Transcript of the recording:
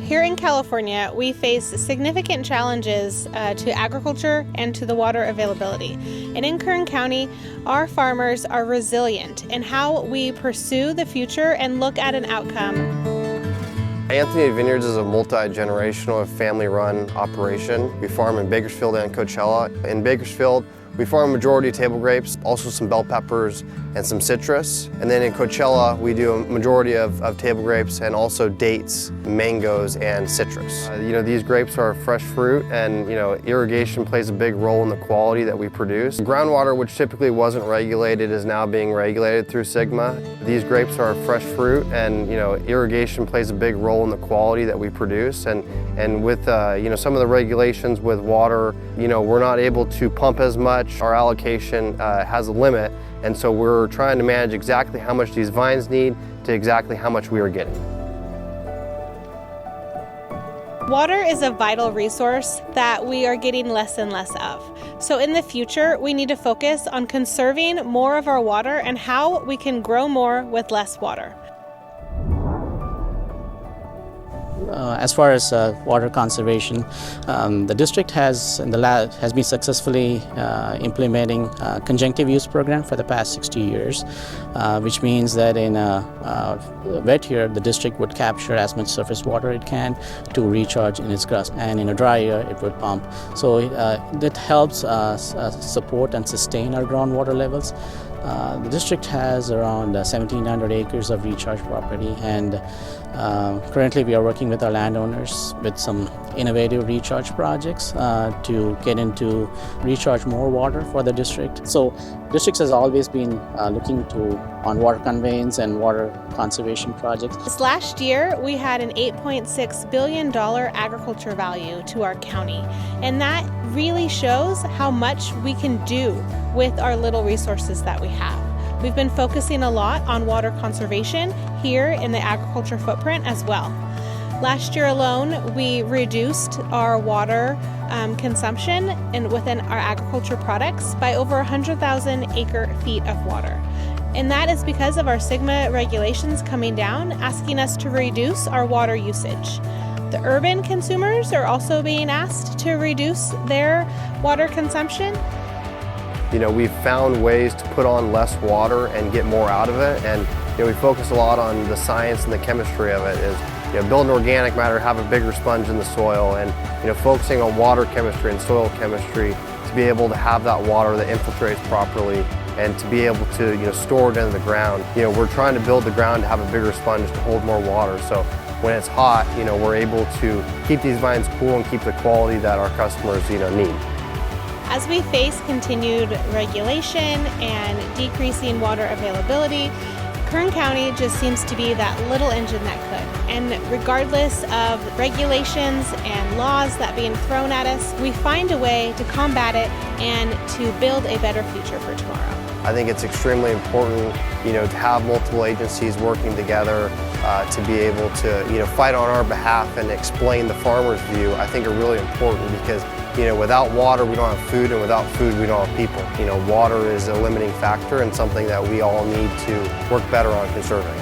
Here in California, we face significant challenges to agriculture and to the water availability. And in Kern County, our farmers are resilient in how we pursue the future and look at an outcome. Anthony Vineyards is a multi-generational family-run operation. We farm in Bakersfield and Coachella. In Bakersfield, we farm a majority of table grapes, also some bell peppers and some citrus. And then in Coachella, we do a majority of table grapes and also dates, mangoes, and citrus. These grapes are fresh fruit, and irrigation plays a big role in the quality that we produce. Groundwater, which typically wasn't regulated, is now being regulated through SGMA. These grapes are fresh fruit, and irrigation plays a big role in the quality that we produce. And with some of the regulations with water, we're not able to pump as much. Our allocation has a limit, and so we're trying to manage exactly how much these vines need to exactly how much we are getting. Water is a vital resource that we are getting less and less of. So in the future, we need to focus on conserving more of our water and how we can grow more with less water. As far as water conservation, the district has been successfully implementing a conjunctive use program for the past 60 years, which means that in a wet year, the district would capture as much surface water it can to recharge in its grass, and in a dry year, it would pump. So that helps support and sustain our groundwater levels. The district has around 1,700 acres of recharge property, and currently we are working with our landowners with some innovative recharge projects to get into recharge more water for the district. So districts has always been looking on water conveyance and water conservation projects. This last year, we had an $8.6 billion agriculture value to our county, and that really shows how much we can do with our little resources that we have. We've been focusing a lot on water conservation here in the agriculture footprint as well. Last year alone, we reduced our water consumption within our agriculture products by over 100,000 acre-feet of water. And that is because of our SGMA regulations coming down, asking us to reduce our water usage. The urban consumers are also being asked to reduce their water consumption. We've found ways to put on less water and get more out of it, and we focus a lot on the science and the chemistry of it. Building organic matter, have a bigger sponge in the soil, and focusing on water chemistry and soil chemistry to be able to have that water that infiltrates properly and to be able to store it into the ground. We're trying to build the ground to have a bigger sponge to hold more water. So when it's hot, we're able to keep these vines cool and keep the quality that our customers need. As we face continued regulation and decreasing water availability, Kern County just seems to be that little engine that could. And regardless of regulations and laws that being thrown at us, we find a way to combat it and to build a better future for tomorrow. I think it's extremely important, to have multiple agencies working together to be able to, fight on our behalf and explain the farmer's view. I think are really important because, without water, we don't have food, and without food, we don't have people. Water is a limiting factor and something that we all need to work better on conserving.